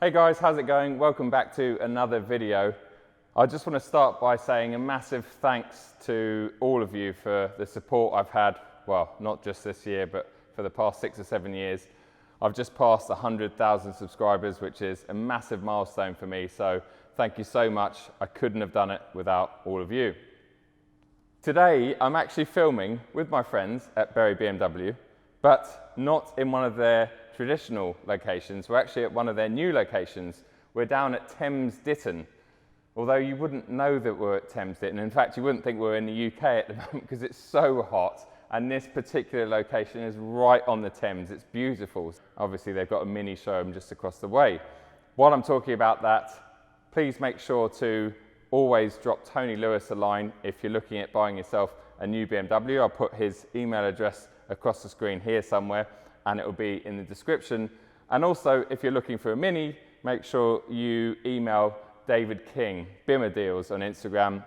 Hey guys, how's it going? Welcome back to another video. I just want to start by saying a massive thanks to all of you for the support I've had, well, not just this year, but for the past 6 or 7 years. I've just passed 100,000 subscribers, which is a massive milestone for me, so thank you so much. I couldn't have done it without all of you. Today, I'm actually filming with my friends at Berry BMW, but not in one of their traditional locations. We're actually at one of their new locations. We're down at Thames Ditton, although you wouldn't know that we're at Thames Ditton. In fact, you wouldn't think we're in the UK at the moment because it's so hot, and this particular location is right on the Thames. It's beautiful. Obviously, they've got a mini showroom just across the way. While I'm talking about that, please make sure to always drop Tony Lewis a line if you're looking at buying yourself a new BMW. I'll put his email address across the screen here somewhere, and it will be in the description. And also, if you're looking for a Mini, make sure you email David King, trldeals on Instagram,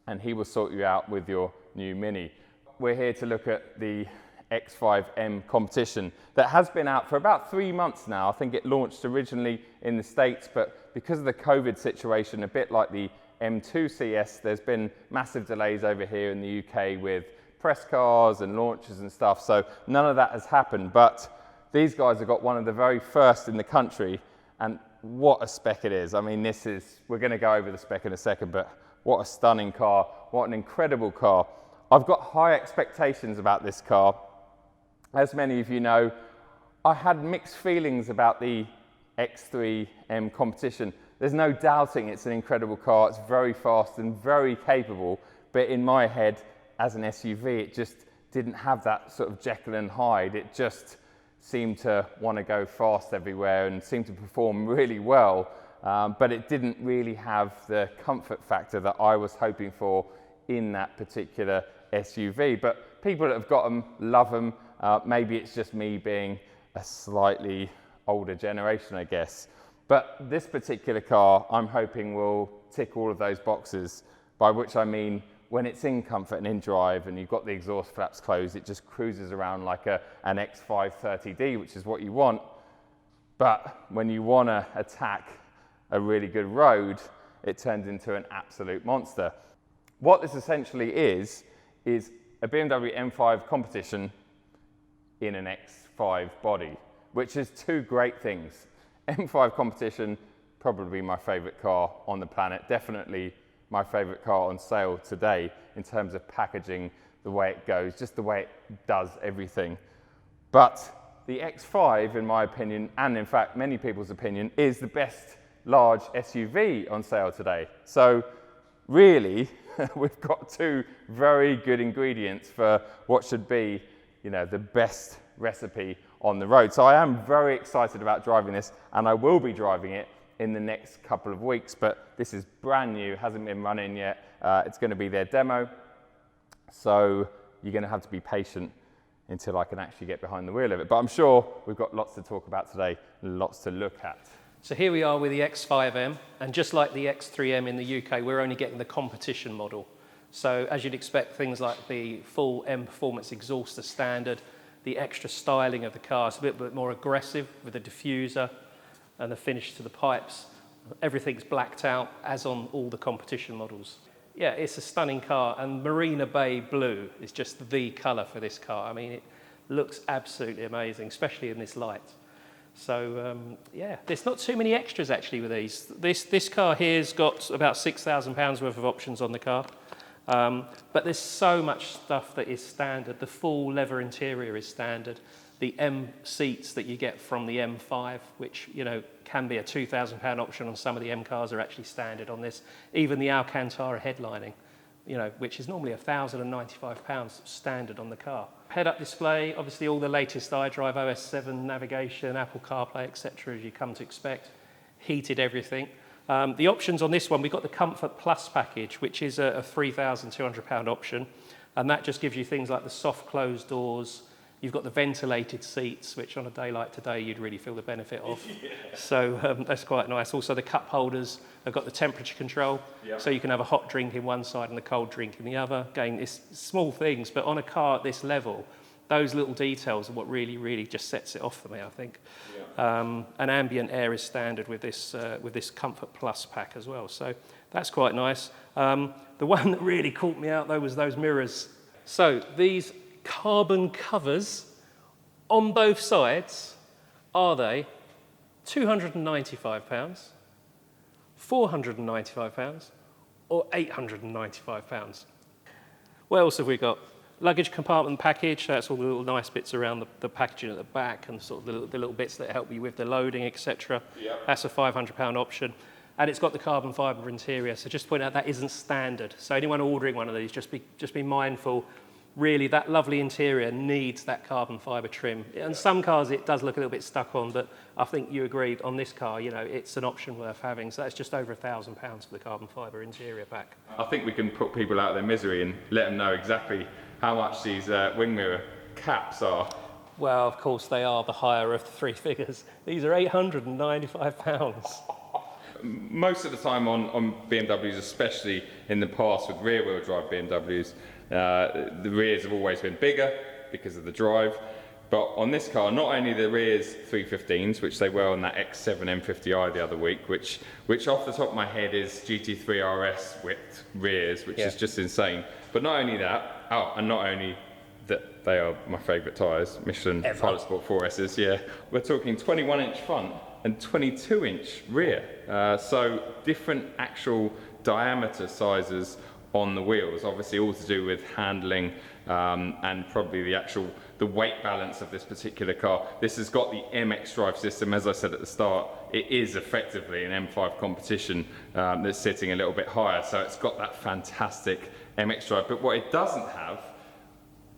and he will sort you out with your new Mini. We're here to look at the X5M Competition that has been out for about 3 months now. I think it launched originally in the States, but because of the COVID situation, a bit like the M2 CS, there's been massive delays over here in the UK with press cars and launches and stuff, so none of that has happened. But these guys have got one of the very first in the country, and what a spec it is. I mean, we're going to go over the spec in a second, but what a stunning car, what an incredible car. I've got high expectations about this car. As many of you know, I had mixed feelings about the X3M Competition. There's no doubting it's an incredible car. It's very fast and very capable, but in my head, as an SUV, it just didn't have that sort of Jekyll and Hyde. It just seemed to want to go fast everywhere and seemed to perform really well, but it didn't really have the comfort factor that I was hoping for in that particular SUV. But people that have got them love them. Maybe it's just me being a slightly older generation, I guess. But this particular car, I'm hoping will tick all of those boxes, by which I mean when it's in comfort and in drive and you've got the exhaust flaps closed, it just cruises around like an X530D, which is what you want. But when you want to attack a really good road, it turns into an absolute monster. What this essentially is a BMW M5 Competition in an X5 body, which is two great things. M5 Competition, probably my favorite car on the planet, definitely my favorite car on sale today in terms of packaging, the way it goes, just the way it does everything. But the X5, in my opinion, and in fact many people's opinion, is the best large SUV on sale today. So really, we've got two very good ingredients for what should be, you know, the best recipe on the road. So I am very excited about driving this, and I will be driving it in the next couple of weeks, but this is brand new, hasn't been running yet. It's going to be their demo, so you're going to have to be patient until I can actually get behind the wheel of it. But I'm sure we've got lots to talk about today, lots to look at. So here we are with the X5M, and just like the X3M in the UK, we're only getting the competition model. So as you'd expect, things like the full M Performance exhaust are standard, the extra styling of the car is a bit more aggressive with the diffuser and the finish to the pipes. Everything's blacked out, as on all the competition models. Yeah, it's a stunning car, and Marina Bay Blue is just the colour for this car. I mean, it looks absolutely amazing, especially in this light. So, yeah, there's not too many extras actually with these. This car here's got about £6,000 worth of options on the car. But there's so much stuff that is standard. The full leather interior is standard. The M seats that you get from the M5, which, you know, can be a £2,000 option on some of the M cars, are actually standard on this. Even the Alcantara headlining, you know, which is normally £1,095 standard on the car. Head-up display, obviously all the latest iDrive OS 7 navigation, Apple CarPlay, etc., as you come to expect. Heated everything. The options on this one, we've got the Comfort Plus package, which is a £3,200 option, and that just gives you things like the soft closed doors. You've got the ventilated seats, which on a day like today, you'd really feel the benefit of. Yeah. So that's quite nice. Also, the cup holders have got the temperature control, so you can have a hot drink in one side and a cold drink in the other. Again, it's small things, but on a car at this level, those little details are what really, really just sets it off for me, I think. and ambient air is standard with this Comfort Plus pack as well. So that's quite nice. The one that really caught me out though was those mirrors. So these carbon covers on both sides, are they £295, £495, or £895? What else have we got? Luggage compartment package, that's all the little nice bits around the packaging at the back and sort of the little bits that help you with the loading, etc. Yep. That's a £500 option. And it's got the carbon fibre interior, so just to point out that isn't standard. So anyone ordering one of these, just be mindful, really that lovely interior needs that carbon fibre trim. And some cars it does look a little bit stuck on, but I think you agreed on this car, you know, it's an option worth having. So that's just over £1,000 for the carbon fibre interior pack. I think we can put people out of their misery and let them know exactly how much these wing mirror caps are. Well, of course they are the higher of the three figures. These are £895. Most of the time on BMWs, especially in the past with rear-wheel drive BMWs, the rears have always been bigger because of the drive. But on this car, not only the rears 315s, which they were on that X5M MPI the other week, which off the top of my head is GT3 RS width rears, which is just insane. But not only that, and not only that they are my favourite tyres, Michelin Pilot Sport 4Ss, yeah. We're talking 21-inch front and 22-inch rear. So different actual diameter sizes on the wheels, obviously all to do with handling and probably the weight balance of this particular car. This has got the MX drive system, as I said at the start. It is effectively an M5 competition that's sitting a little bit higher, so it's got that fantastic MX drive. But what it doesn't have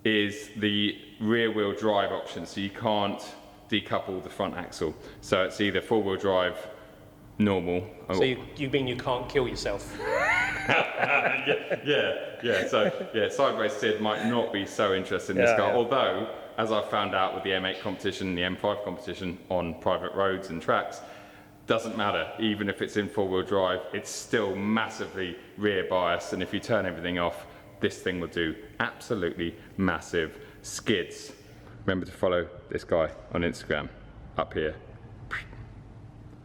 is the rear wheel drive option, so you can't decouple the front axle. So it's either four-wheel drive, normal. So you mean you can't kill yourself? yeah. So sideways Sid might not be so interested in this car. Although, as I found out with the M8 competition, the M5 competition on private roads and tracks, doesn't matter. Even if it's in four-wheel drive, it's still massively rear biased. And if you turn everything off, this thing will do absolutely massive skids. Remember to follow this guy on Instagram up here.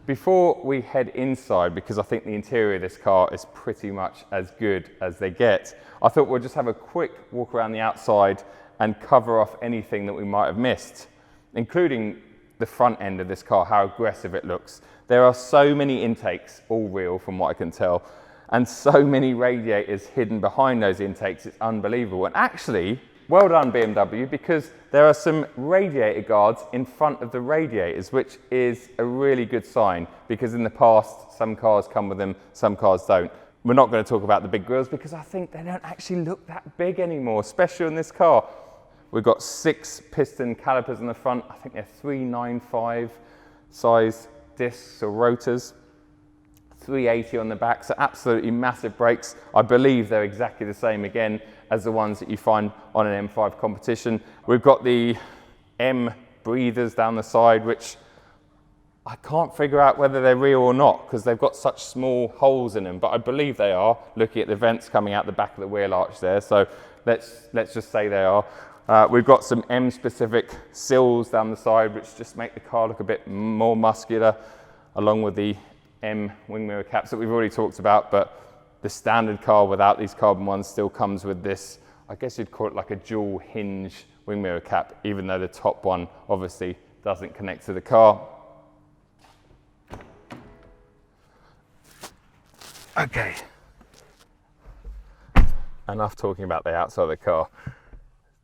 Before we head inside, because I think the interior of this car is pretty much as good as they get, I thought we'll just have a quick walk around the outside and cover off anything that we might have missed, including the front end of this car, how aggressive it looks. There are so many intakes, all real from what I can tell, and so many radiators hidden behind those intakes, it's unbelievable. And actually, well done BMW, because there are some radiator guards in front of the radiators, which is a really good sign, because in the past, some cars come with them, some cars don't. We're not going to talk about the big grills because I think they don't actually look that big anymore, especially in this car. We've got 6 piston calipers on the front. I think they're 395 size discs or rotors. 380 on the back, so absolutely massive brakes. I believe they're exactly the same again as the ones that you find on an M5 competition. We've got the M breathers down the side, which I can't figure out whether they're real or not because they've got such small holes in them, but I believe they are, looking at the vents coming out the back of the wheel arch there, so let's just say they are. We've got some M-specific sills down the side, which just make the car look a bit more muscular, along with the M wing mirror caps that we've already talked about, but the standard car without these carbon ones still comes with this, I guess you'd call it like a dual hinge wing mirror cap, even though the top one obviously doesn't connect to the car. Okay. Enough talking about the outside of the car.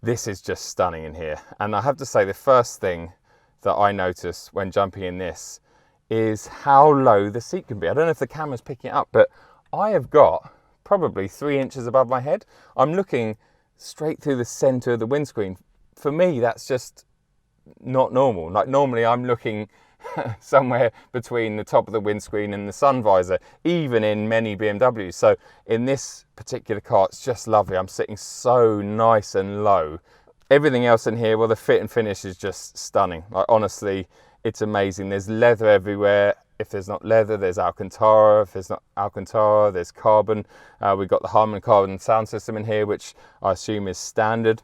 This is just stunning in here. And I have to say, the first thing that I noticed when jumping in this is how low the seat can be. I don't know if the camera's picking it up, but I have got probably 3 inches above my head. I'm looking straight through the center of the windscreen. For me, that's just not normal. Like normally I'm looking somewhere between the top of the windscreen and the sun visor, even in many BMWs. So in this particular car, it's just lovely. I'm sitting so nice and low. Everything else in here, well, the fit and finish is just stunning. Like honestly, it's amazing. There's leather everywhere. If there's not leather, there's Alcantara. If there's not Alcantara, there's carbon. We've got the Harman Kardon sound system in here, which I assume is standard.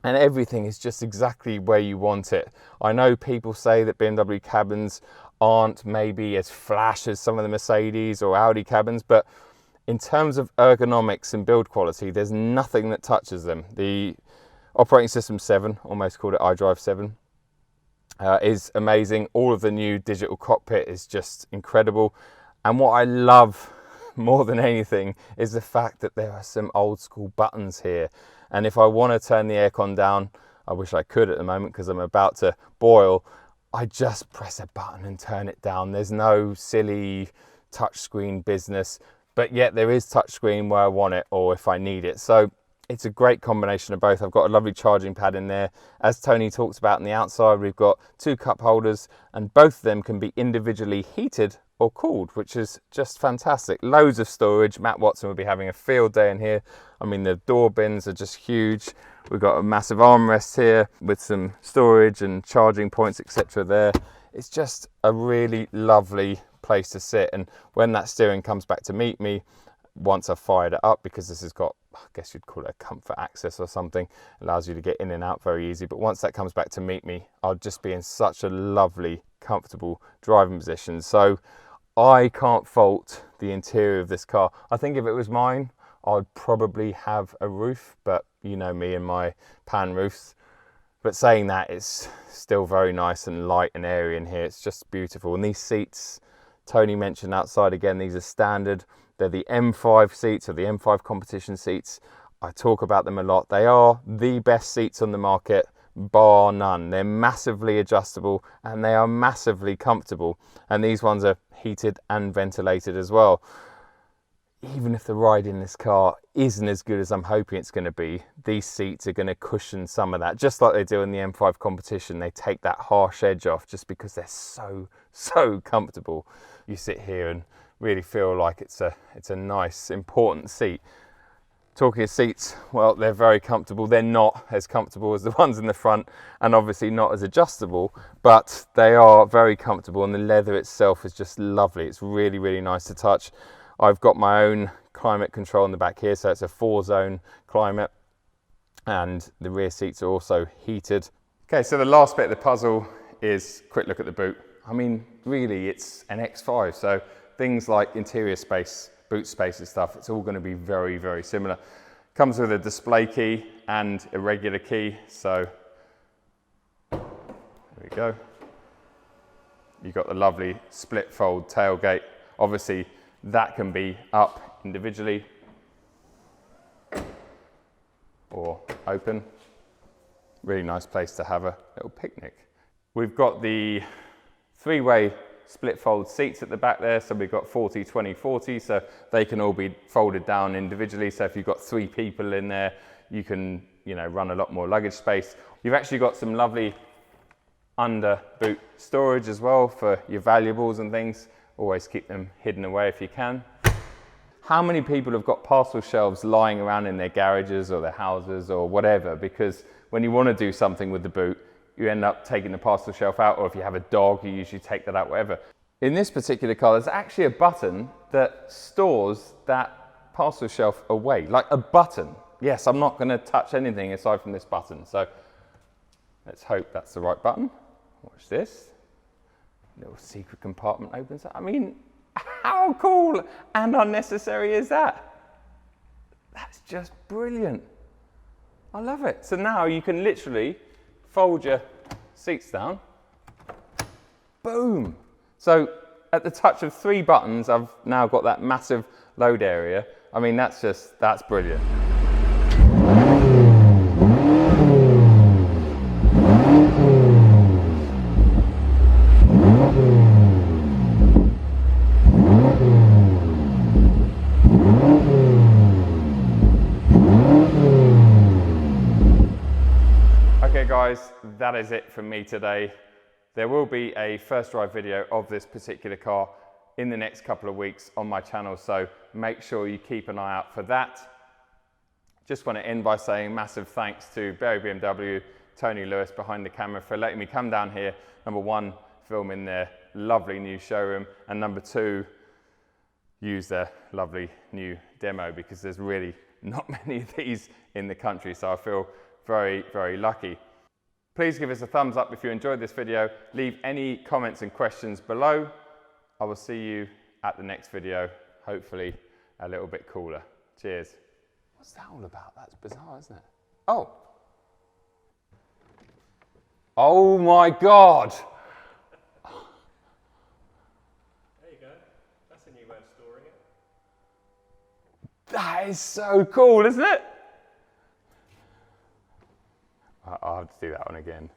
and everything is just exactly where you want it. I know people say that BMW cabins aren't maybe as flash as some of the Mercedes or Audi cabins, but in terms of ergonomics and build quality, there's nothing that touches them. The operating system 7, almost called it iDrive 7, is amazing. All of the new digital cockpit is just incredible. And what I love more than anything is the fact that there are some old school buttons here. And if I want to turn the aircon down, I wish I could at the moment because I'm about to boil, I just press a button and turn it down. There's no silly touchscreen business, but yet there is touchscreen where I want it or if I need it. So it's a great combination of both. I've got a lovely charging pad in there. As Tony talks about on the outside, we've got 2 cup holders and both of them can be individually heated or cooled, which is just fantastic. Loads of storage. Matt Watson will be having a field day in here. I mean, the door bins are just huge. We've got a massive armrest here with some storage and charging points, etc. there. It's just a really lovely place to sit. And when that steering comes back to meet me, once I've fired it up, because this has got, I guess you'd call it a comfort access or something, allows you to get in and out very easy. But once that comes back to meet me, I'll just be in such a lovely, comfortable driving position. So I can't fault the interior of this car. I think if it was mine, I'd probably have a roof, but you know me and my pan roofs. But saying that, it's still very nice and light and airy in here. It's just beautiful. And these seats, Tony mentioned outside again, these are standard. They're the M5 seats or the M5 competition seats. I talk about them a lot. They are the best seats on the market, bar none. They're massively adjustable and they are massively comfortable. And these ones are heated and ventilated as well. Even if the ride in this car isn't as good as I'm hoping it's going to be, these seats are going to cushion some of that, just like they do in the M5 competition. They take that harsh edge off just because they're so comfortable. You sit here and really feel like it's a nice, important seat. Talking of seats, well, they're very comfortable. They're not as comfortable as the ones in the front and obviously not as adjustable, but they are very comfortable and the leather itself is just lovely. It's really, really nice to touch. I've got my own climate control in the back here, so it's a 4-zone climate and the rear seats are also heated. Okay, so the last bit of the puzzle is quick look at the boot. I mean, really, it's an X5, so things like interior space, boot space and stuff, it's all going to be very, very similar. Comes with a display key and a regular key, so there we go. You've got the lovely split fold tailgate. Obviously, that can be up individually or open. Really nice place to have a little picnic. We've got the 3-way split fold seats at the back there, so we've got 40, 20, 40, so they can all be folded down individually. So if you've got 3 people in there, you can, you know, run a lot more luggage space. You've actually got some lovely under boot storage as well for your valuables and things. Always keep them hidden away if you can. How many people have got parcel shelves lying around in their garages or their houses or whatever, because when you want to do something with the boot, you end up taking the parcel shelf out, or if you have a dog, you usually take that out, whatever. In this particular car, there's actually a button that stores that parcel shelf away, like a button. Yes, I'm not going to touch anything aside from this button, so let's hope that's the right button. Watch this. Little secret compartment opens up. I mean, how cool and unnecessary is that? That's just brilliant. I love it. So now you can literally fold your seats down. Boom. So at the touch of 3 buttons, I've now got that massive load area. I mean, that's brilliant. Okay guys, that is it from me today. There will be a first drive video of this particular car in the next couple of weeks on my channel, so make sure you keep an eye out for that. Just want to end by saying massive thanks to Berry BMW, Tony Lewis behind the camera for letting me come down here. Number 1, film in their lovely new showroom, and number 2, use their lovely new demo, because there's really not many of these in the country, so I feel very, very lucky. Please give us a thumbs up if you enjoyed this video. Leave any comments and questions below. I will see you at the next video, hopefully a little bit cooler. Cheers. What's that all about? That's bizarre, isn't it? Oh. Oh my God. There you go. That's a new way of storing it. That is so cool, isn't it? I'll have to do that one again.